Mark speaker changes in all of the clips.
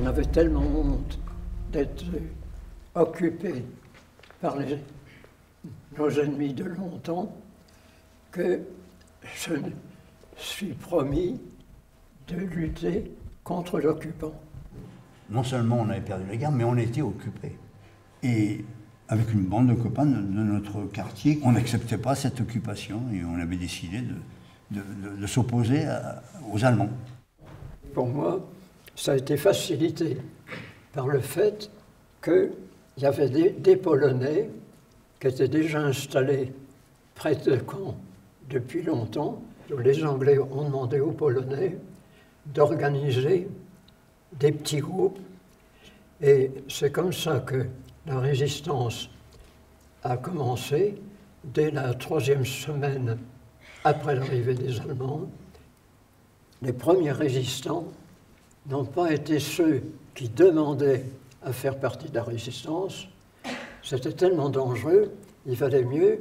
Speaker 1: avait tellement honte d'être occupé par nos ennemis de longtemps que je me suis promis de lutter contre l'occupant.
Speaker 2: Non seulement on avait perdu la guerre, mais on était occupés. Et avec une bande de copains de notre quartier, on n'acceptait pas cette occupation et on avait décidé de s'opposer aux Allemands.
Speaker 1: Pour moi, ça a été facilité par le fait qu'il y avait des Polonais qui étaient déjà installés près de Caen depuis longtemps. Les Anglais ont demandé aux Polonais d'organiser des petits groupes. Et c'est comme ça que la résistance a commencé dès la 3e semaine après l'arrivée des Allemands. Les premiers résistants n'ont pas été ceux qui demandaient à faire partie de la résistance. C'était tellement dangereux, il valait mieux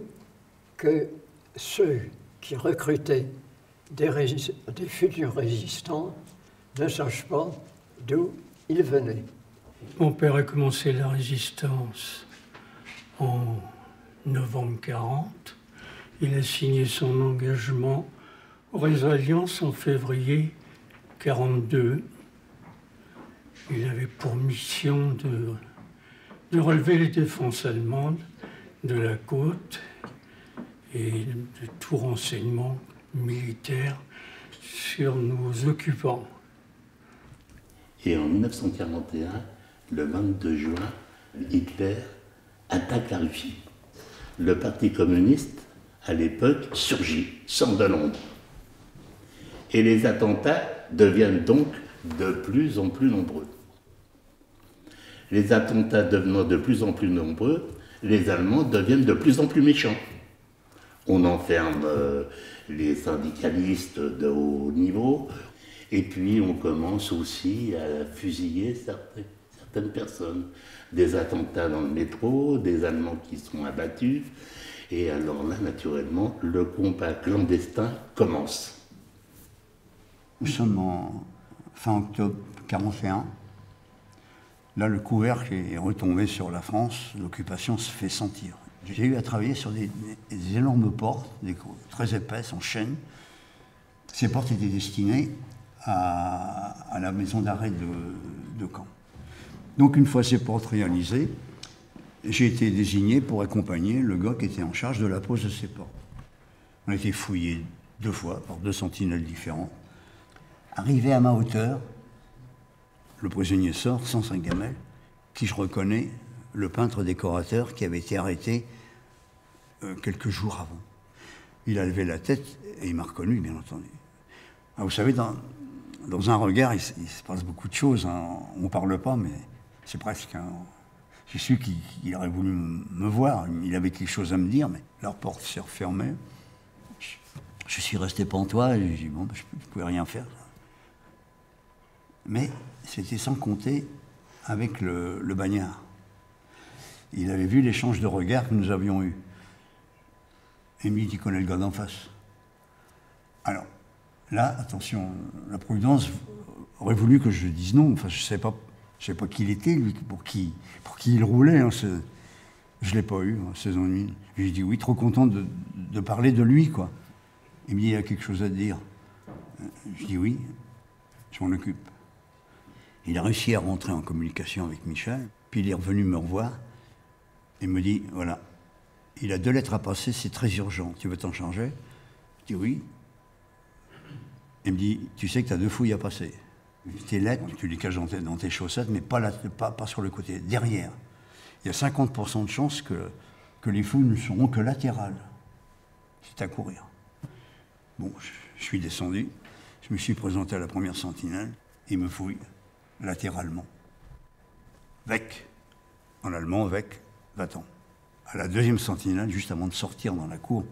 Speaker 1: que ceux qui recrutaient des futurs résistants ne sachent pas d'où ils venaient.
Speaker 3: Mon père a commencé la résistance en novembre 40. Il a signé son engagement aux Alliances en février 42. Il avait pour mission de relever les défenses allemandes de la côte et de tout renseignement militaire sur nos occupants.
Speaker 4: Et en 1941, le 22 juin, Hitler attaque la Russie. Le Parti communiste, à l'époque, surgit, sort de l'ombre. Et les attentats deviennent donc de plus en plus nombreux. Les attentats devenant de plus en plus nombreux, les Allemands deviennent de plus en plus méchants. On enferme les syndicalistes de haut niveau, et puis on commence aussi à fusiller certaines personnes. Des attentats dans le métro, des Allemands qui sont abattus, et alors là, naturellement, le combat clandestin commence.
Speaker 2: Nous sommes en fin octobre 41. Là, le couvercle est retombé sur la France, l'occupation se fait sentir. J'ai eu à travailler sur des énormes portes, très épaisses, en chêne. Ces portes étaient destinées à la maison d'arrêt de Caen. Donc, une fois ces portes réalisées, j'ai été désigné pour accompagner le gars qui était en charge de la pose de ces portes. On a été fouillés 2 fois par 2 sentinelles différents. Arrivé à ma hauteur, le prisonnier sort sans sa gamelle, qui je reconnais le peintre décorateur qui avait été arrêté quelques jours avant. Il a levé la tête et il m'a reconnu, bien entendu. Ah, vous savez, dans un regard, il se passe beaucoup de choses. Hein. On ne parle pas, mais c'est presque un... J'ai su qu'il aurait voulu me voir, il avait quelque chose à me dire, mais leur porte s'est refermée. Je suis resté pantois et j'ai dit, bon, je ne pouvais rien faire. Mais c'était sans compter avec le bagnard. Il avait vu l'échange de regards que nous avions eu. Et il me dit, tu connais le gars d'en face. Alors, là, attention, la Providence aurait voulu que je dise non. Enfin, je ne sais pas qui il était, lui, pour qui il roulait. Hein, je ne l'ai pas eu, hein, ces ennuis. J'ai dit oui, trop content de parler de lui, quoi. Il me dit, il y a quelque chose à te dire. Je dis oui, je m'en occupe. Il a réussi à rentrer en communication avec Michel, puis il est revenu me revoir et me dit, voilà, il a 2 lettres à passer, c'est très urgent, tu veux t'en charger? Je dis oui. Il me dit, tu sais que tu as 2 fouilles à passer. Tes lettres, tu les caches dans tes chaussettes, mais pas sur le côté, derrière. Il y a 50% de chances que les fouilles ne seront que latérales. C'est à courir. Bon, je suis descendu, je me suis présenté à la première sentinelle, il me fouille latéralement. Weg. En allemand, weg, va-t'en. À la 2e sentinelle, juste avant de sortir dans la cour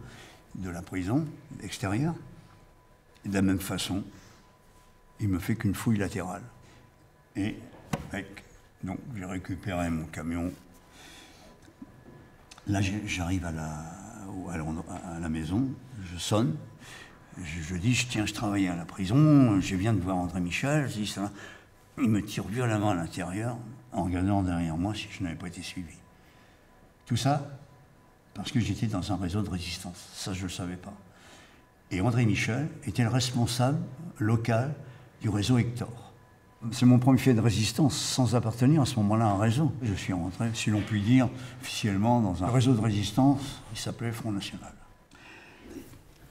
Speaker 2: de la prison extérieure, et de la même façon, il me fait qu'une fouille latérale. Et, weg. Donc, j'ai récupéré mon camion. Là, j'arrive à la maison, je sonne, je dis, tiens, je travaillais à la prison, je viens de voir André Michel, je dis ça. il me tire violemment à l'intérieur en regardant derrière moi si je n'avais pas été suivi. Tout ça parce que j'étais dans un réseau de résistance. Ça, je ne le savais pas. Et André Michel était le responsable local du réseau Hector. C'est mon premier fait de résistance sans appartenir à ce moment-là à un réseau. Je suis rentré, si l'on peut dire, officiellement dans un réseau de résistance qui s'appelait Front National.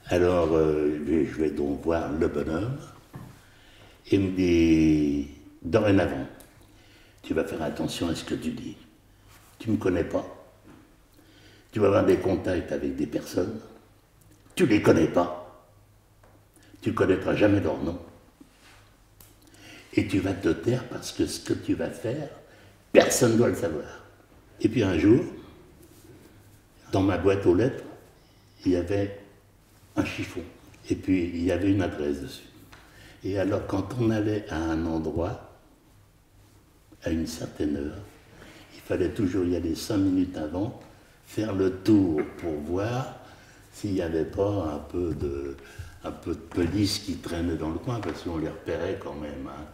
Speaker 4: Alors, je vais donc voir le bonhomme et me dit, dorénavant, tu vas faire attention à ce que tu dis. Tu ne me connais pas. Tu vas avoir des contacts avec des personnes. Tu ne les connais pas. Tu ne connaîtras jamais leur nom. Et tu vas te taire parce que ce que tu vas faire, personne ne doit le savoir. Et puis un jour, dans ma boîte aux lettres, il y avait un chiffon. Et puis il y avait une adresse dessus. Et alors quand on allait à un endroit, à une certaine heure, il fallait toujours y aller 5 minutes avant, faire le tour pour voir s'il n'y avait pas un peu de police qui traînait dans le coin, parce qu'on les repérait quand même. Hein.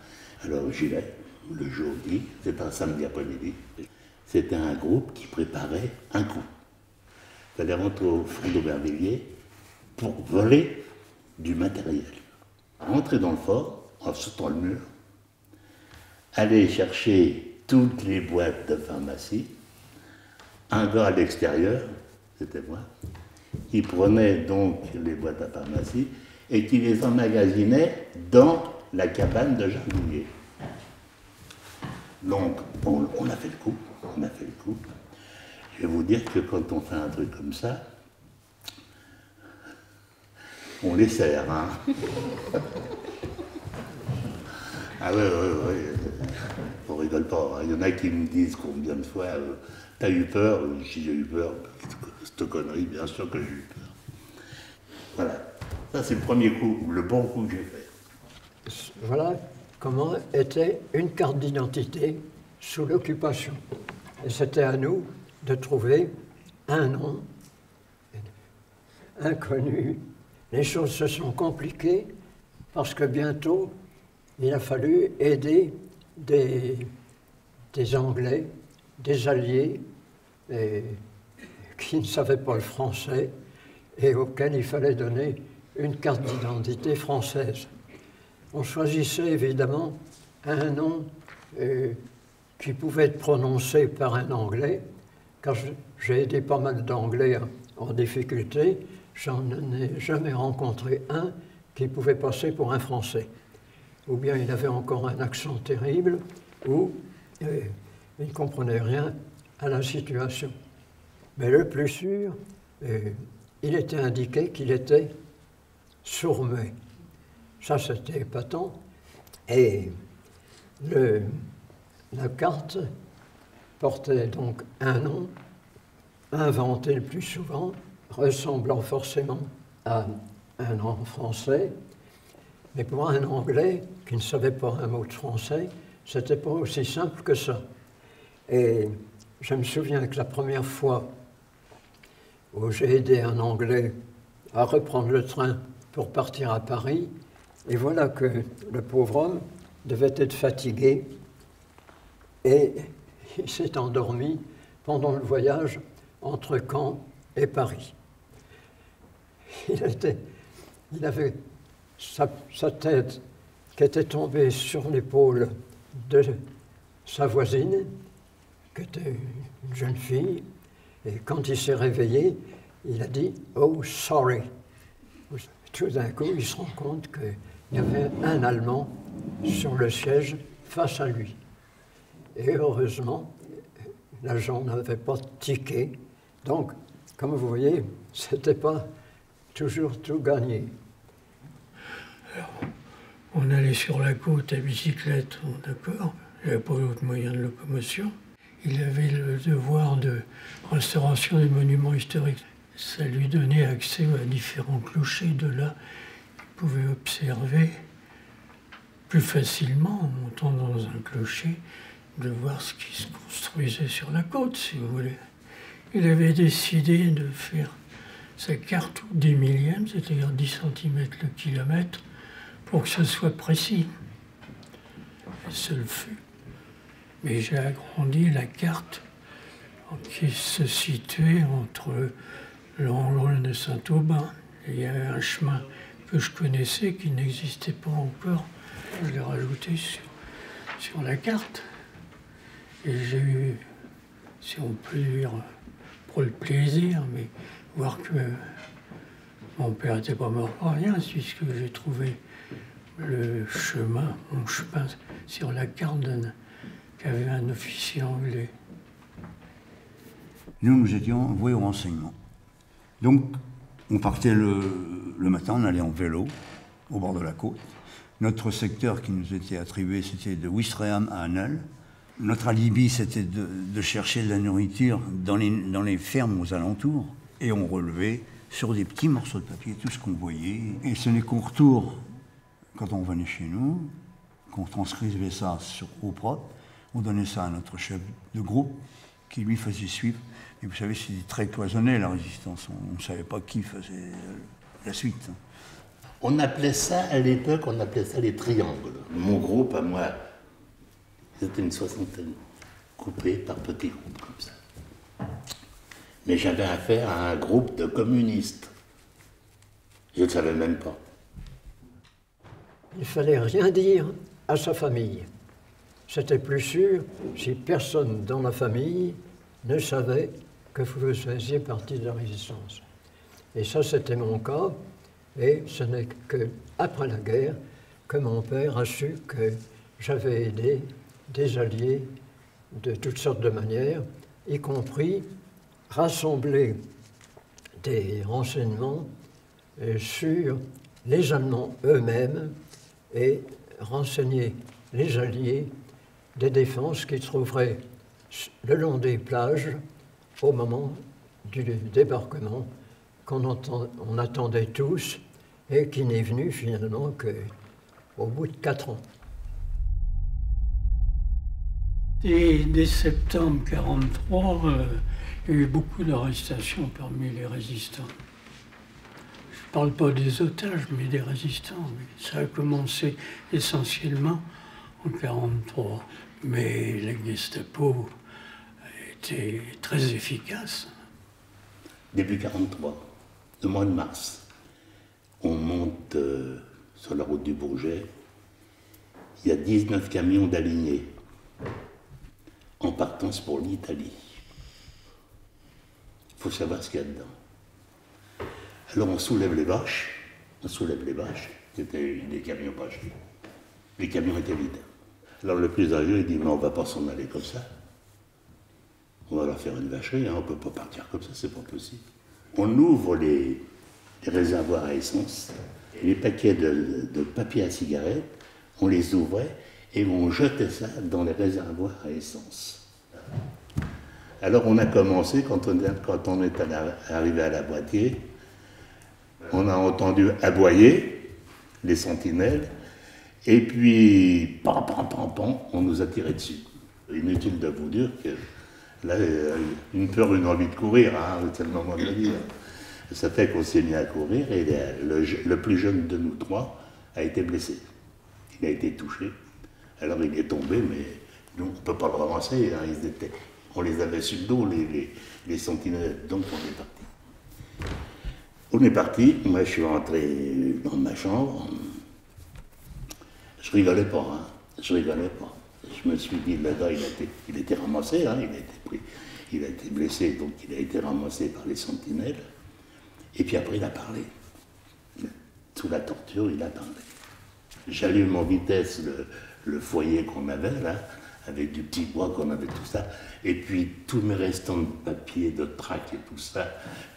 Speaker 4: Alors j'y vais, le jour dit, c'était un samedi après-midi. C'était un groupe qui préparait un coup. Il fallait rentrer au fond d'Aubervilliers pour voler du matériel. Rentrer dans le fort, en sautant le mur, aller chercher toutes les boîtes de pharmacie, un gars à l'extérieur, c'était moi, qui prenait donc les boîtes à pharmacie et qui les emmagasinait dans la cabane de jardinier. Donc, on a fait le coup, Je vais vous dire que quand on fait un truc comme ça, on les serre, hein. Ah ouais, on rigole pas. Il y en a qui me disent combien de fois, t'as eu peur? Si j'ai eu peur, cette connerie, bien sûr que j'ai eu peur. Voilà, ça c'est le premier coup, le bon coup que j'ai fait.
Speaker 1: Voilà comment était une carte d'identité sous l'occupation. Et c'était à nous de trouver un nom inconnu. Les choses se sont compliquées parce que bientôt, il a fallu aider des Anglais, des Alliés, qui ne savaient pas le français et auxquels il fallait donner une carte d'identité française. On choisissait évidemment un nom qui pouvait être prononcé par un Anglais, car j'ai aidé pas mal d'Anglais en difficulté, j'en ai jamais rencontré un qui pouvait passer pour un Français. Ou bien il avait encore un accent terrible, ou il ne comprenait rien à la situation. Mais le plus sûr, il était indiqué qu'il était sourd-muet. Ça, c'était épatant. Et la carte portait donc un nom, inventé le plus souvent, ressemblant forcément à un nom français. Mais pour un Anglais qui ne savait pas un mot de français, c'était pas aussi simple que ça. Et je me souviens que la première fois où j'ai aidé un Anglais à reprendre le train pour partir à Paris, et voilà que le pauvre homme devait être fatigué et il s'est endormi pendant le voyage entre Caen et Paris. Il avait sa tête qui était tombée sur l'épaule de sa voisine, qui était une jeune fille, et quand il s'est réveillé, il a dit « Oh, sorry ». Tout d'un coup, il se rend compte qu'il y avait un Allemand sur le siège face à lui. Et heureusement, l'agent n'avait pas tiqué. Donc, comme vous voyez, c'était pas toujours tout gagné.
Speaker 3: Alors, on allait sur la côte à bicyclette, d'accord, il n'y avait pas d'autre moyen de locomotion. Il avait le devoir de restauration des monuments historiques. Ça lui donnait accès à différents clochers. De là, il pouvait observer plus facilement, en montant dans un clocher, de voir ce qui se construisait sur la côte, si vous voulez. Il avait décidé de faire sa carte des millièmes, c'est-à-dire 10 cm le kilomètre, pour que ce soit précis. seul fut. Mais j'ai agrandi la carte qui se situait entre l'Angle de Saint-Aubin. Il y avait un chemin que je connaissais qui n'existait pas encore. Je l'ai rajouté sur la carte. Et j'ai eu, si on peut dire, pour le plaisir, mais voir que mon père n'était pas mort pour rien, puisque j'ai trouvé le chemin, mon chemin sur la carte qu'avait un officier anglais.
Speaker 2: Nous étions voués au renseignement. Donc, on partait le matin, on allait en vélo au bord de la côte. Notre secteur qui nous était attribué, c'était de Ouistreham à Annel. Notre alibi, c'était de chercher de la nourriture dans les fermes aux alentours. Et on relevait sur des petits morceaux de papier tout ce qu'on voyait. Et ce n'est qu'au retour, quand on venait chez nous, qu'on transcrivait ça au propre, on donnait ça à notre chef de groupe qui lui faisait suivre. Et vous savez, c'était très cloisonné la résistance. On ne savait pas qui faisait la suite.
Speaker 4: On appelait ça, à l'époque, on appelait ça les triangles. Mon groupe, à moi, c'était une soixantaine, coupés par petits groupes comme ça. Mais j'avais affaire à un groupe de communistes. Je ne savais même pas.
Speaker 1: Il ne fallait rien dire à sa famille. C'était plus sûr si personne dans la famille ne savait que vous faisiez partie de la résistance. Et ça, c'était mon cas. Et ce n'est qu'après la guerre que mon père a su que j'avais aidé des alliés de toutes sortes de manières, y compris rassembler des renseignements sur les Allemands eux-mêmes et renseigner les alliés des défenses qu'ils trouveraient le long des plages au moment du débarquement qu'on attendait tous et qui n'est venu finalement qu'au bout de 4 ans.
Speaker 3: Et dès septembre 1943, il y a eu beaucoup d'arrestations parmi les résistants. Je ne parle pas des otages, mais des résistants. Ça a commencé essentiellement en 1943. Mais la Gestapo était très efficace.
Speaker 4: Début 1943, le mois de mars, on monte sur la route du Bourget. Il y a 19 camions d'alignés en partance pour l'Italie. Il faut savoir ce qu'il y a dedans. Alors on soulève les vaches, c'était des camions pas chers. Les camions étaient vides. Alors le plus âgé, il dit, mais on ne va pas s'en aller comme ça. On va leur faire une vacherie, hein, on ne peut pas partir comme ça, c'est pas possible. On ouvre les réservoirs à essence, et les paquets de papier à cigarette, on les ouvrait et on jetait ça dans les réservoirs à essence. Alors on a commencé, quand on est arrivé à la Boîtier, on a entendu aboyer les sentinelles, et puis, pam, pam, pam, pam, on nous a tiré dessus. Inutile de vous dire que là, une peur, une envie de courir, hein, c'est le moment de le dire. Ça fait qu'on s'est mis à courir, et le plus jeune de nous trois a été blessé. Il a été touché. Alors il est tombé, mais nous, on ne peut pas le ramasser. Hein, on les avait sur le dos, les sentinelles. Donc on est parti. Moi, je suis rentré dans ma chambre. Je rigolais pas, hein. Je me suis dit, le gars, il a été ramassé, hein. Il a été blessé, donc il a été ramassé par les sentinelles. Et puis après, il a parlé. Sous la torture, il a parlé. J'allume en vitesse le foyer qu'on avait, là, avec du petit bois qu'on avait, tout ça. Et puis, tous mes restants de papier, de trac et tout ça,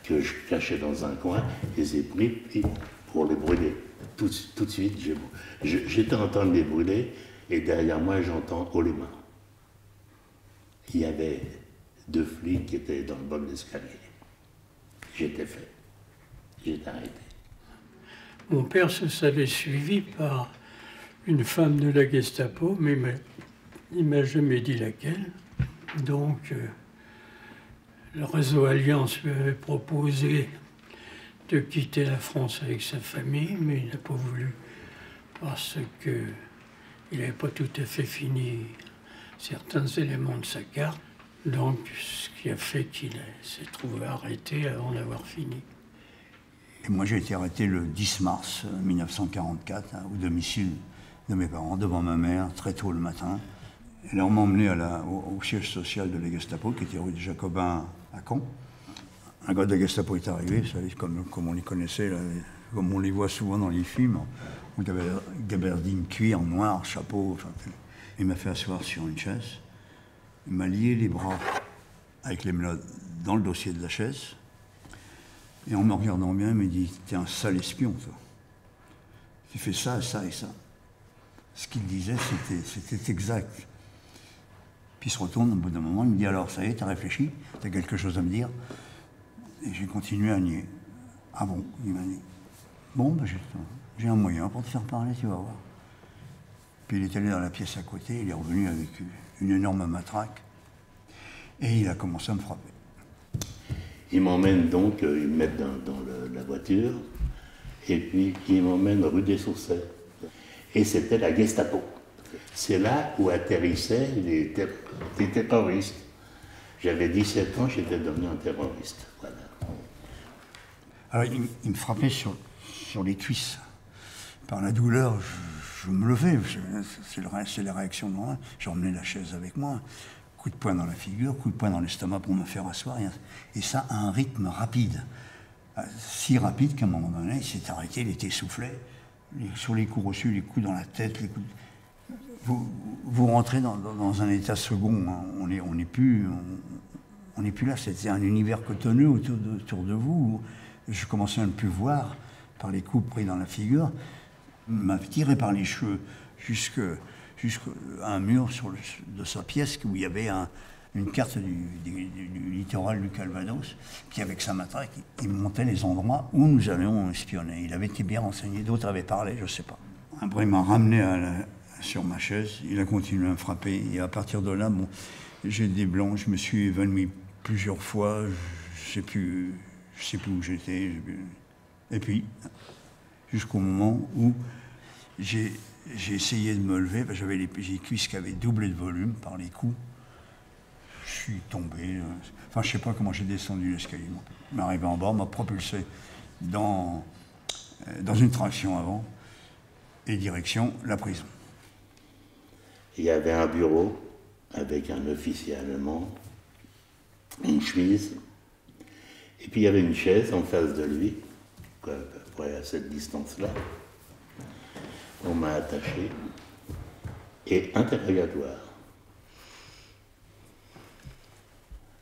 Speaker 4: que je cachais dans un coin, je les ai pris pour les brûler. Tout de suite, j'étais en train de les brûler, et derrière moi, j'entends « haut les mains ». Il y avait 2 flics qui étaient dans le bol d'escalier. J'étais fait. J'étais arrêté.
Speaker 3: Mon père se savait suivi par une femme de la Gestapo, mais il ne m'a jamais dit laquelle. Donc, le réseau Alliance lui avait proposé de quitter la France avec sa famille, mais il n'a pas voulu parce que il n'avait pas tout à fait fini certains éléments de sa carte, donc ce qui a fait qu'il s'est trouvé arrêté avant d'avoir fini.
Speaker 2: Et moi, j'ai été arrêté le 10 mars 1944, au domicile de mes parents, devant ma mère, très tôt le matin. Et là, on m'a emmené au siège social de la Gestapo, qui était rue des Jacobins à Caen. Un gars de la Gestapo est arrivé, vous savez, comme on les connaissait, là, comme on les voit souvent dans les films, en gabardine cuir, noir, chapeau. Enfin, il m'a fait asseoir sur une chaise. Il m'a lié les bras avec les menottes dans le dossier de la chaise. Et en me regardant bien, il m'a dit « T'es un sale espion, toi. Tu fais ça, ça et ça. » Ce qu'il disait, c'était exact. Puis il se retourne au bout d'un moment, il me dit « Alors, ça y est, t'as réfléchi? T'as quelque chose à me dire ?» Et j'ai continué à nier. « Ah bon ?» Il m'a dit « Bon, ben j'ai un moyen pour te faire parler, tu vas voir. » Puis il est allé dans la pièce à côté, il est revenu avec une énorme matraque, et il a commencé à me frapper.
Speaker 4: Ils m'emmènent donc, ils me mettent dans la voiture, et puis ils m'emmènent rue des Saussets. Et c'était la Gestapo. C'est là où atterrissaient les terroristes. J'avais 17 ans, j'étais devenu un terroriste. Voilà.
Speaker 2: Alors il me frappait sur les cuisses. Par la douleur, je me levais, c'est la réaction normale. J'emmenais la chaise avec moi. Coup de poing dans la figure, coup de poing dans l'estomac pour me faire asseoir, et ça à un rythme rapide. Si rapide qu'à un moment donné, il s'est arrêté, il était essoufflé. Sur les coups reçus, les coups dans la tête, les coups... Vous rentrez dans un état second, hein. On n'est plus là, c'était un univers cotonneux autour de vous. Je commençais à ne plus voir par les coups pris dans la figure, m'a tiré par les cheveux jusqu'à un mur de sa pièce où il y avait une carte du littoral du Calvados, qui avec sa matraque, il montait les endroits où nous allions espionner. Il avait été bien renseigné, d'autres avaient parlé, je ne sais pas. Après, il m'a ramené sur ma chaise, il a continué à me frapper, et à partir de là, bon, j'ai des blancs, je me suis évanoui plusieurs fois, je ne sais plus où j'étais, et puis, jusqu'au moment où j'ai essayé de me lever, j'avais les cuisses qui avaient doublé de volume par les coups. Je suis tombé. Enfin, je ne sais pas comment j'ai descendu l'escalier. Je m'arrivais en bas, m'a propulsé dans une traction avant et direction la prison.
Speaker 4: Il y avait un bureau avec un officier allemand, une chemise, et puis il y avait une chaise en face de lui, à peu près à cette distance-là. On m'a attaché et interrogatoire.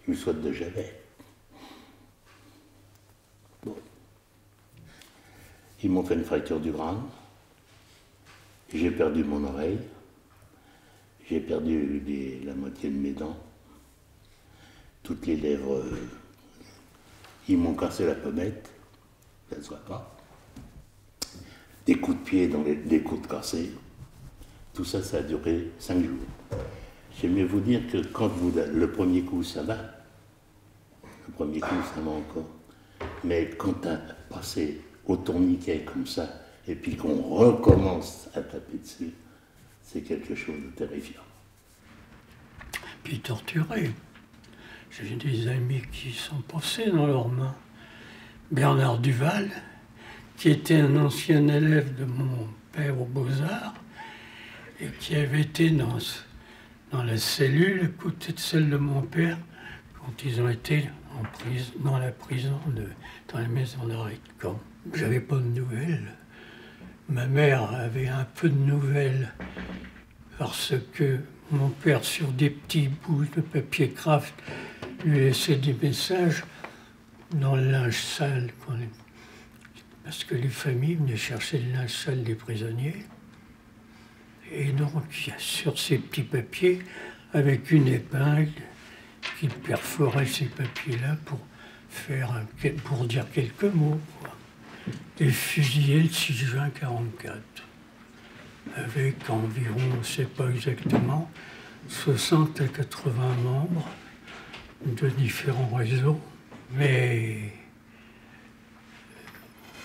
Speaker 4: Une sorte de javet. Bon. Ils m'ont fait une fracture du crâne. J'ai perdu mon oreille. J'ai perdu la moitié de mes dents. Toutes les lèvres. Ils m'ont cassé la pommette. Ça ne se voit pas. Des coups de pied dans des côtes cassées. Tout ça, ça a duré 5 jours. J'aime mieux vous dire que quand le premier coup, ça va. Le premier coup, ça va encore. Mais quand tu as passé au tourniquet comme ça, et puis qu'on recommence à taper dessus, c'est quelque chose de terrifiant.
Speaker 3: Puis torturé. J'ai des amis qui sont passés dans leurs mains. Bernard Duval, qui était un ancien élève de mon père aux Beaux-Arts, et qui avait été dans la cellule, à côté de celle de mon père, quand ils ont été dans la prison, dans la maison d'arrêt de Caen. J'avais pas de nouvelles. Ma mère avait un peu de nouvelles, parce que mon père, sur des petits bouts de papier craft, lui laissait des messages dans le linge sale, parce que les familles venaient chercher le linge sale des prisonniers. Et donc, sur ces petits papiers, avec une épingle, qui perforait ces papiers-là pour dire quelques mots, quoi. Et fusillé le 6 juin 1944, avec environ, on ne sait pas exactement, 60 à 80 membres de différents réseaux. Mais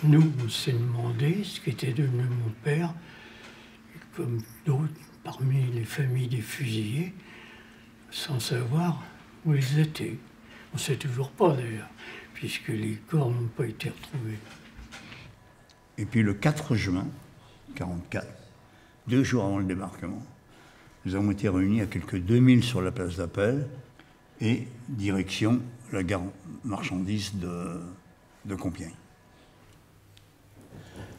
Speaker 3: nous, on s'est demandé ce qui était devenu mon père, comme d'autres familles des fusillés sans savoir où ils étaient. On ne sait toujours pas d'ailleurs, puisque les corps n'ont pas été retrouvés.
Speaker 2: Et puis le 4 juin 1944, 2 jours avant le débarquement, nous avons été réunis à quelques 2000 sur la place d'Appel et direction la gare marchandise de Compiègne.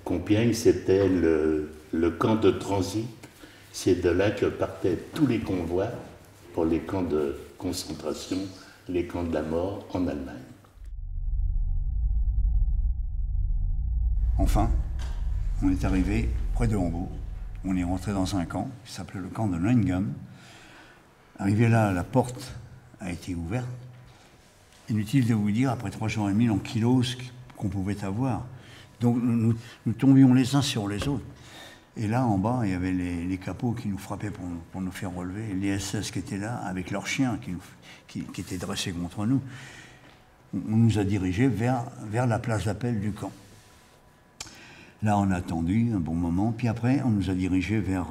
Speaker 4: Compiègne, c'était le camp de transit. C'est de là que partaient tous les convois pour les camps de concentration, les camps de la mort en Allemagne.
Speaker 2: Enfin, on est arrivé près de Hambourg. On est rentré dans un camp qui s'appelait le camp de Neuengamme. Arrivé là, la porte a été ouverte. Inutile de vous dire, après 3 jours et demi, en kilos qu'on pouvait avoir. Donc nous tombions les uns sur les autres. Et là, en bas, il y avait les capots qui nous frappaient pour nous faire relever. Les SS qui étaient là, avec leurs chiens qui étaient dressés contre nous. On nous a dirigés vers la place d'appel du camp. Là, on a attendu un bon moment, puis après, on nous a dirigés vers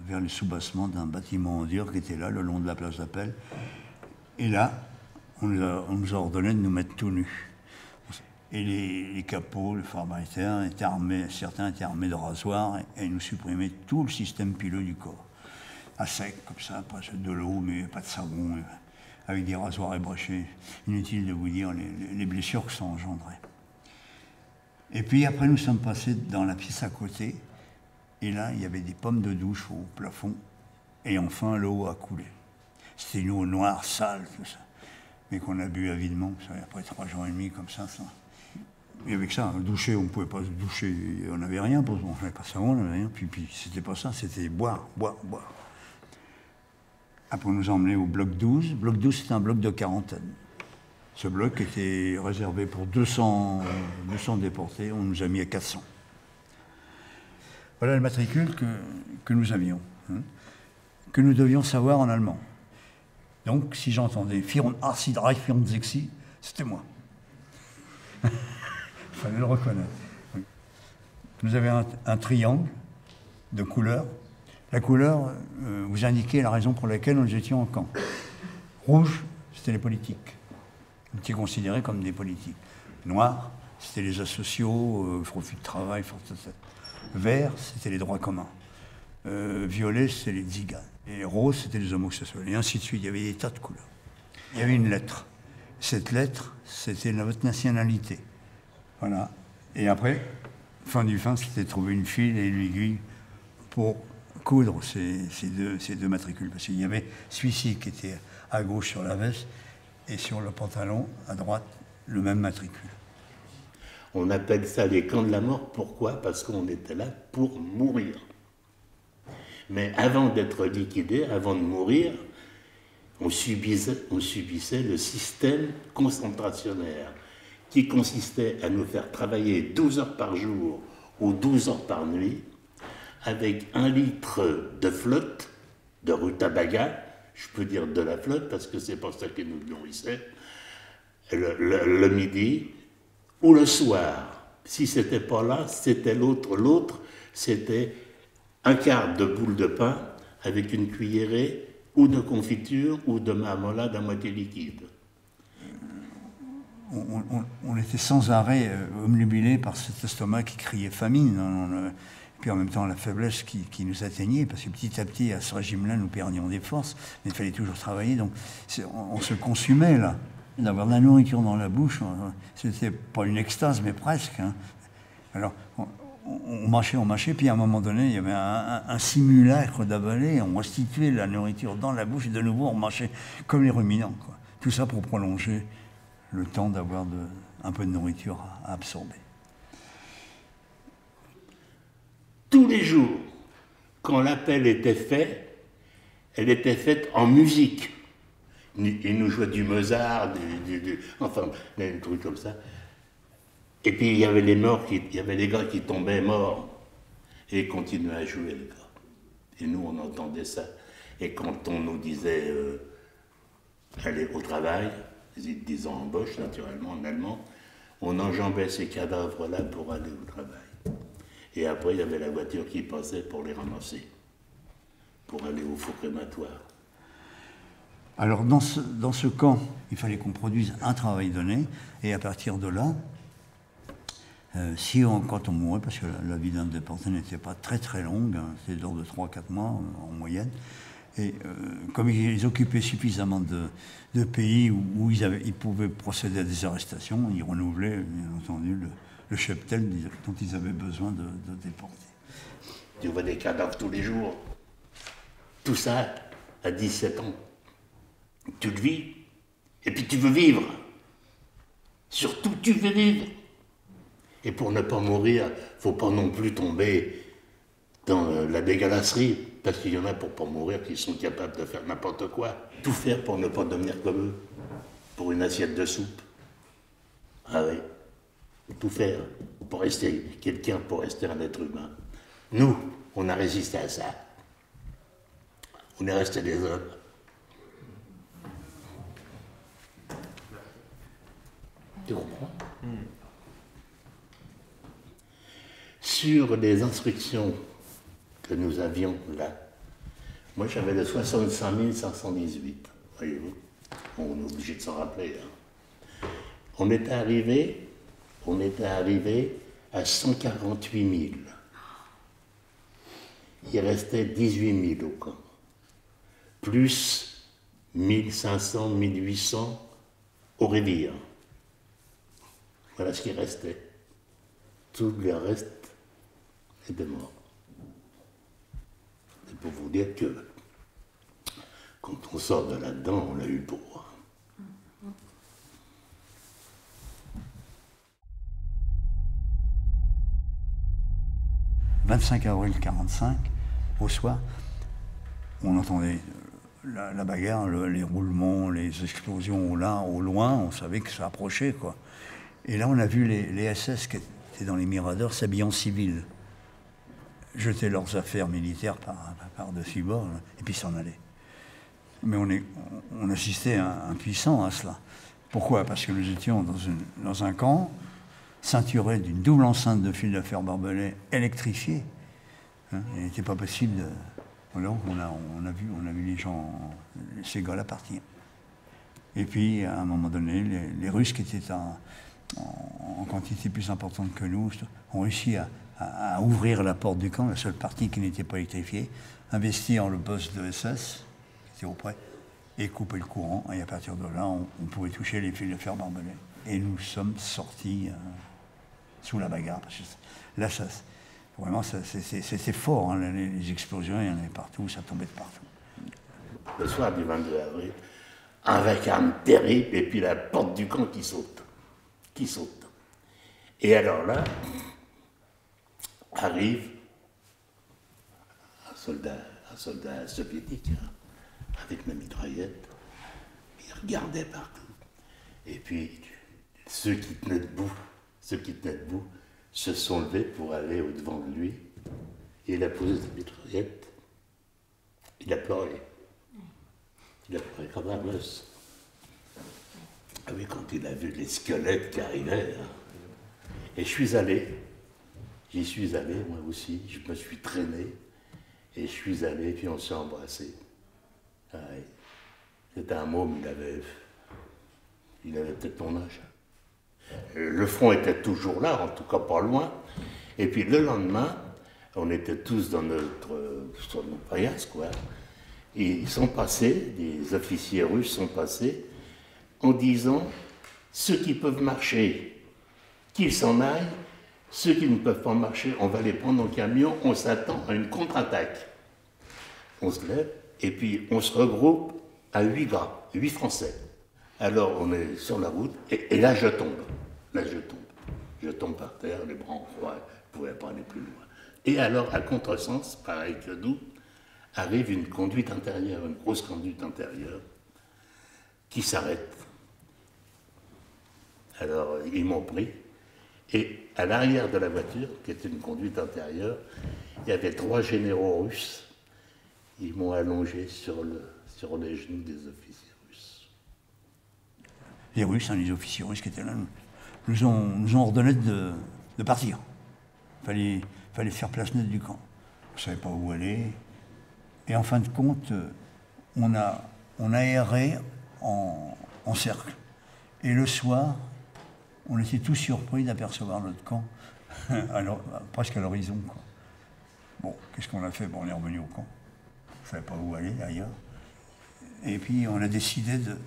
Speaker 2: le soubassement d'un bâtiment en dur qui était là, le long de la place d'appel. Et là, on nous a ordonné de nous mettre tout nus. Et les capots, les Farbeiter, étaient armés, certains étaient armés de rasoirs et ils nous supprimaient tout le système pileux du corps. À sec, comme ça, pas de l'eau, mais pas de savon, avec des rasoirs ébréchés. Inutile de vous dire les blessures que ça engendrait. Et puis après, nous sommes passés dans la pièce à côté, et là, il y avait des pommes de douche au plafond, et enfin, l'eau a coulé. C'était une eau noire, sale, tout ça, mais qu'on a bu avidement, vous savez, après 3 jours et demi, comme ça. Et avec ça, doucher, on ne pouvait pas se doucher, on n'avait rien, on n'avait pas de savon, on n'avait rien, puis c'était pas ça, c'était boire. Après, on nous a emmenés au bloc 12. Bloc 12, c'était un bloc de quarantaine. Ce bloc était réservé pour 200 déportés, on nous a mis à 400. Voilà le matricule que nous avions, hein, que nous devions savoir en allemand. Donc, si j'entendais 84, 64, c'était moi. Il fallait le reconnaître. Nous avions un triangle de couleurs. La couleur vous indiquait la raison pour laquelle nous étions en camp. Rouge, c'était les politiques. Nous étions considérés comme des politiques. Noir, c'était les asociaux, profit de travail, force de tête. Vert, c'était les droits communs. Violet, c'était les tziganes. Et rose, c'était les homosexuels. Et ainsi de suite. Il y avait des tas de couleurs. Il y avait une lettre. Cette lettre, c'était votre nationalité. Voilà. Et après, fin du fin, c'était de trouver une file et une aiguille pour coudre ces deux matricules. Parce qu'il y avait celui-ci qui était à gauche sur la veste et sur le pantalon, à droite, le même matricule.
Speaker 4: On appelle ça les camps de la mort. Pourquoi? Parce qu'on était là pour mourir. Mais avant d'être liquidé, avant de mourir, on subissait le système concentrationnaire qui consistait à nous faire travailler 12 heures par jour ou 12 heures par nuit avec 1 litre de flotte, de rutabaga, je peux dire de la flotte parce que c'est pas ça qui nous nourrissait, le midi ou le soir. Si c'était pas là, c'était l'autre. L'autre, c'était 1/4 de boule de pain avec une cuillerée ou de confiture ou de marmelade à moitié liquide.
Speaker 2: On était sans arrêt omnubilés par cet estomac qui criait famine. Et puis en même temps la faiblesse qui nous atteignait, parce que petit à petit, à ce régime-là, nous perdions des forces, mais il fallait toujours travailler. Donc on se consumait là. D'avoir de la nourriture dans la bouche, c'était pas une extase, mais presque. Hein. Alors on mâchait, puis à un moment donné, il y avait un simulacre d'avaler, on restituait la nourriture dans la bouche, et de nouveau on mâchait comme les ruminants, quoi. Tout ça pour prolonger le temps d'avoir un peu de nourriture à absorber.
Speaker 4: Tous les jours, quand l'appel était fait, elle était faite en musique. Ils nous jouaient du Mozart, enfin, des trucs comme ça. Et puis il y avait les gars qui tombaient morts et continuaient à jouer, les gars. Et nous, on entendait ça. Et quand on nous disait aller au travail, disant embauche, naturellement, en allemand, on enjambait ces cadavres-là pour aller au travail. Et après, il y avait la voiture qui passait pour les ramasser. pour aller au four crématoire.
Speaker 2: Alors dans ce camp, il fallait qu'on produise un travail donné, et à partir de là, quand on mourait, parce que la vie d'un déporté n'était pas très très longue, hein, c'était d'ordre de 3-4 mois en moyenne, et comme ils occupaient suffisamment de pays où ils pouvaient procéder à des arrestations, ils renouvelaient bien entendu le cheptel dont ils avaient besoin de déporter.
Speaker 4: Tu vois des cadavres tous les jours. Tout ça à 17 ans. Tu le vis, et puis tu veux vivre. Surtout, tu veux vivre. Et pour ne pas mourir, faut pas non plus tomber dans la dégalasserie, parce qu'il y en a pour pas mourir qui sont capables de faire n'importe quoi. Tout faire pour ne pas devenir comme eux, pour une assiette de soupe. Ah oui, tout faire pour rester quelqu'un, pour rester un être humain. Nous, on a résisté à ça. On est restés des hommes. Tu comprends? Sur les instructions que nous avions là, moi j'avais le 65 518, voyez-vous. On est obligé de s'en rappeler. Hein. On était arrivé à 148 000. Il restait 18 000 au camp, plus 1500, 1800 au Révire. Voilà ce qui restait. Tout le reste était mort. C'est pour vous dire que quand on sort de là-dedans, on l'a eu pour.
Speaker 2: 25 avril 1945, au soir, on entendait la bagarre, les roulements, les explosions au loin, on savait que ça approchait, quoi. Et là, on a vu les SS qui étaient dans les miradors s'habiller en civil, jeter leurs affaires militaires par-dessus bord, et puis s'en aller. Mais on assistait impuissants à cela. Pourquoi? Parce que nous étions dans un camp, ceinturé d'une double enceinte de fil de fer barbelé électrifié. Hein, il n'était pas possible de... Donc on a vu les gens, ces gars-là partir. Et puis, à un moment donné, les Russes qui étaient en quantité plus importante que nous ont réussi à ouvrir la porte du camp, la seule partie qui n'était pas électrifiée, investir le poste de SS, qui était auprès, et couper le courant. Et à partir de là, on pouvait toucher les fils de fer barbelés. Et nous sommes sortis sous la bagarre. Parce que là, vraiment, c'était fort. Hein, les explosions, il y en avait partout, ça tombait de partout.
Speaker 4: Le soir du 22 avril, un vacarme terrible, et puis la porte du camp qui saute. Et alors là, arrive un soldat soviétique, hein, avec ma mitraillette. Il regardait partout. Et puis, ceux qui tenaient debout, se sont levés pour aller au-devant de lui. Et il a posé sa mitraillette. Il a pleuré. Il a pleuré comme un gosse. Ah oui, quand il a vu les squelettes qui arrivaient. Hein. Et j'y suis allé, moi aussi. Je me suis traîné. Et je suis allé, puis on s'est embrassé. Ah oui. C'était un môme, il avait peut-être mon âge. Le front était toujours là, en tout cas pas loin. Et puis le lendemain, on était tous sur nos paillasses, quoi. Et ils sont passés, des officiers russes sont passés, en disant, ceux qui peuvent marcher, qu'ils s'en aillent, ceux qui ne peuvent pas marcher, on va les prendre en camion, on s'attend à une contre-attaque. On se lève, et puis on se regroupe à 8 gars, 8 Français. Alors on est sur la route, et là je tombe. Je tombe par terre, les bras en croix, je ne pouvais pas aller plus loin. Et alors, à contresens, pareil que nous, arrive une conduite intérieure, une grosse conduite intérieure, qui s'arrête. Alors, ils m'ont pris, et à l'arrière de la voiture, qui était une conduite intérieure, il y avait 3 généraux russes. Ils m'ont allongé sur les genoux des officiers russes.
Speaker 2: Les Russes, hein, les officiers russes qui étaient là, nous ont ordonné de partir. Il fallait faire place nette du camp. On ne savait pas où aller. Et en fin de compte, on a erré en cercle. Et le soir, on était tous surpris d'apercevoir notre camp, presque à l'horizon, quoi. Bon, qu'est-ce qu'on a fait? Bon, on est revenu au camp. On ne savait pas où aller, ailleurs. Et puis, on a décidé de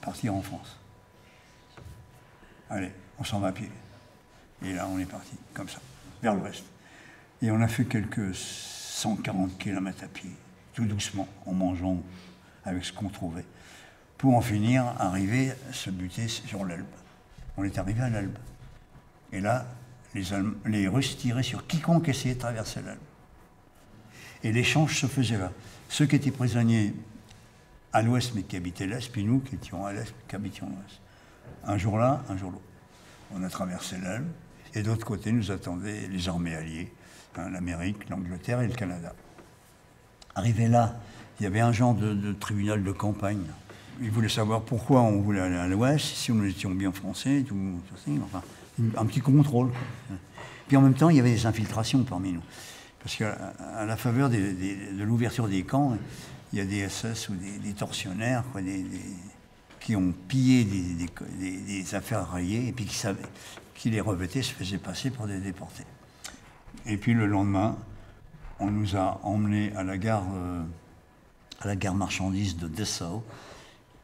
Speaker 2: partir en France. Allez, on s'en va à pied. Et là, on est parti, comme ça, vers l'ouest. Et on a fait quelques 140 km à pied, tout doucement, en mangeant avec ce qu'on trouvait, pour en finir, arriver, se buter sur l'Elbe. On est arrivé à l'Elbe. Et là, les Russes tiraient sur quiconque essayait de traverser l'Elbe. Et l'échange se faisait là. Ceux qui étaient prisonniers à l'ouest, mais qui habitaient l'est, puis nous qui étions à l'est, qui habitions l'ouest. Un jour là, un jour l'autre. On a traversé l'Elbe, et d'autre côté nous attendaient les armées alliées, hein, l'Amérique, l'Angleterre et le Canada. Arrivé là, il y avait un genre de tribunal de campagne. Ils voulaient savoir pourquoi on voulait aller à l'ouest, si nous étions bien français, tout ça, enfin, un petit contrôle, quoi. Puis en même temps, il y avait des infiltrations parmi nous. Parce qu'à la faveur de l'ouverture des camps, il y a des SS ou des tortionnaires, quoi, qui ont pillé des affaires rayées et puis qui les revêtaient, se faisaient passer pour des déportés. Et puis le lendemain, on nous a emmenés à la gare marchandise de Dessau.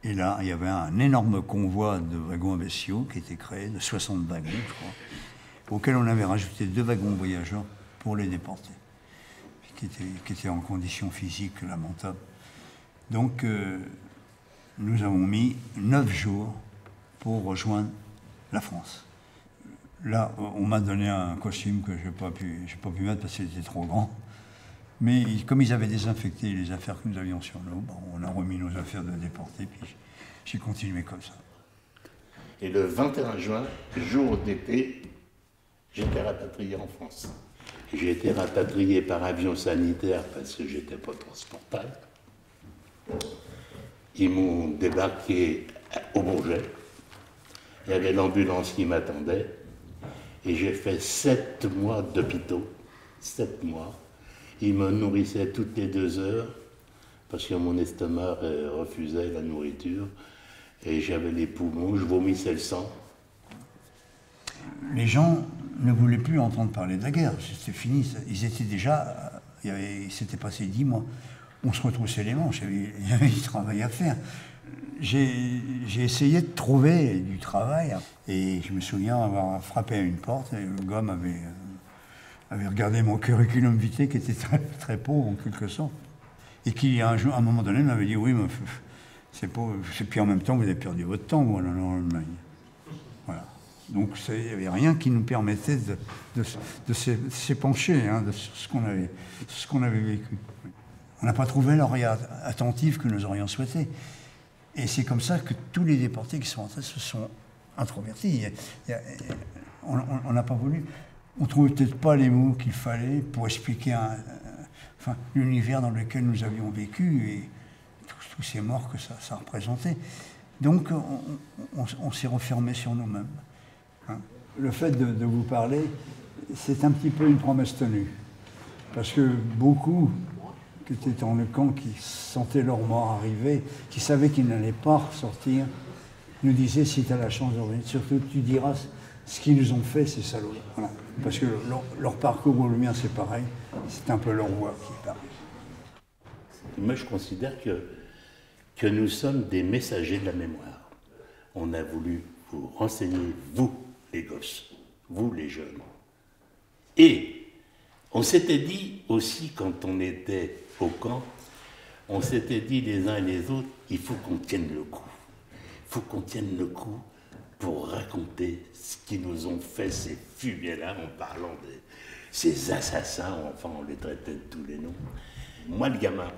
Speaker 2: Et là, il y avait un énorme convoi de wagons bestiaux qui était créé, de 60 wagons, je crois, auquel on avait rajouté 2 wagons voyageurs pour les déportés, qui étaient en conditions physiques lamentables. Donc, nous avons mis 9 jours pour rejoindre la France. Là, on m'a donné un costume que je n'ai pas pu mettre parce qu'il était trop grand. Mais comme ils avaient désinfecté les affaires que nous avions sur nous, bon, on a remis nos affaires de déportés, puis j'ai continué comme ça.
Speaker 4: Et le 21 juin, jour d'été, j'étais rapatrié en France. J'ai été rapatrié par avion sanitaire parce que j'étais pas transportable. Ils m'ont débarqué au Bourget. Il y avait l'ambulance qui m'attendait. Et j'ai fait 7 mois d'hôpitaux. 7 mois. Ils me nourrissaient toutes les 2 heures parce que mon estomac refusait la nourriture. Et j'avais les poumons, je vomissais le sang.
Speaker 2: Les gens ne voulaient plus entendre parler de la guerre. C'était fini. Ils étaient déjà... il s'était passé 10 mois. On se retroussait les manches. Il y avait du travail à faire. J'ai essayé de trouver du travail. Et je me souviens avoir frappé à une porte. Et le gars avait regardé mon curriculum vitae qui était très, très pauvre en quelque sorte. Et qui, à un moment donné, m'avait dit « Oui, mais c'est pas... Puis en même temps, vous avez perdu votre temps, voilà, en Allemagne. » Voilà. Donc, il n'y avait rien qui nous permettait de s'épancher, hein, sur ce qu'on avait vécu. On n'a pas trouvé l'oreille attentive que nous aurions souhaité. Et c'est comme ça que tous les déportés qui sont rentrés se sont introvertis. On n'a pas voulu... On ne trouvait peut-être pas les mots qu'il fallait pour expliquer l'univers dans lequel nous avions vécu et tous ces morts que ça représentait. Donc, on s'est refermé sur nous-mêmes. Hein. Le fait de vous parler, c'est un petit peu une promesse tenue. Parce que beaucoup qui étaient dans le camp, qui sentaient leur mort arriver, qui savaient qu'ils n'allaient pas ressortir, nous disaient, si tu as la chance de revenir, surtout tu diras ce qu'ils nous ont fait, ces salauds. Voilà. Parce que leur parcours ou le mien, c'est pareil. C'est un peu leur voix qui parle.
Speaker 4: Moi, je considère que nous sommes des messagers de la mémoire. On a voulu vous renseigner, vous, les gosses, vous, les jeunes. Et on s'était dit aussi, quand on était au camp, on s'était dit les uns et les autres, il faut qu'on tienne le coup. Il faut qu'on tienne le coup pour raconter ce qu'ils nous ont fait, ces fumiers-là, en parlant de ces assassins, enfin on les traitait de tous les noms. Moi, le gamin,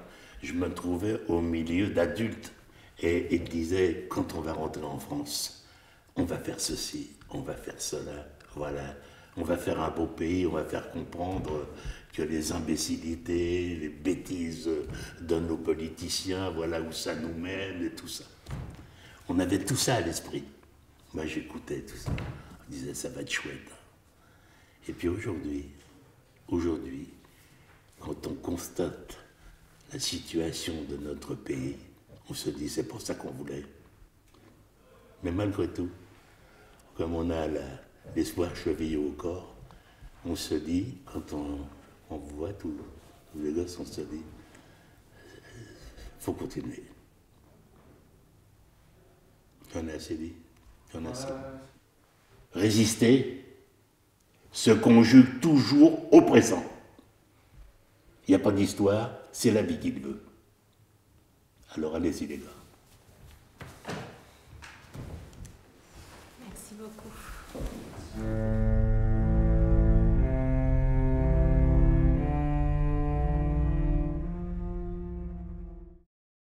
Speaker 4: je me trouvais au milieu d'adultes et ils disaient, quand on va rentrer en France, on va faire ceci, on va faire cela, voilà, on va faire un beau pays, on va faire comprendre que les imbécilités, les bêtises de nos politiciens, voilà où ça nous mène et tout ça. On avait tout ça à l'esprit. Moi, j'écoutais tout ça. On disait, ça va être chouette. Et puis aujourd'hui, quand on constate la situation de notre pays, on se dit c'est pour ça qu'on voulait. Mais malgré tout, comme on a l'espoir chevillé au corps, on se dit, quand on voit tous les gosses, on se dit, faut continuer. J'en ai assez dit, j'en ai assez. Résister se conjugue toujours au présent. Il n'y a pas d'histoire, c'est la vie qui le veut. Alors allez-y les gars.
Speaker 5: Merci beaucoup.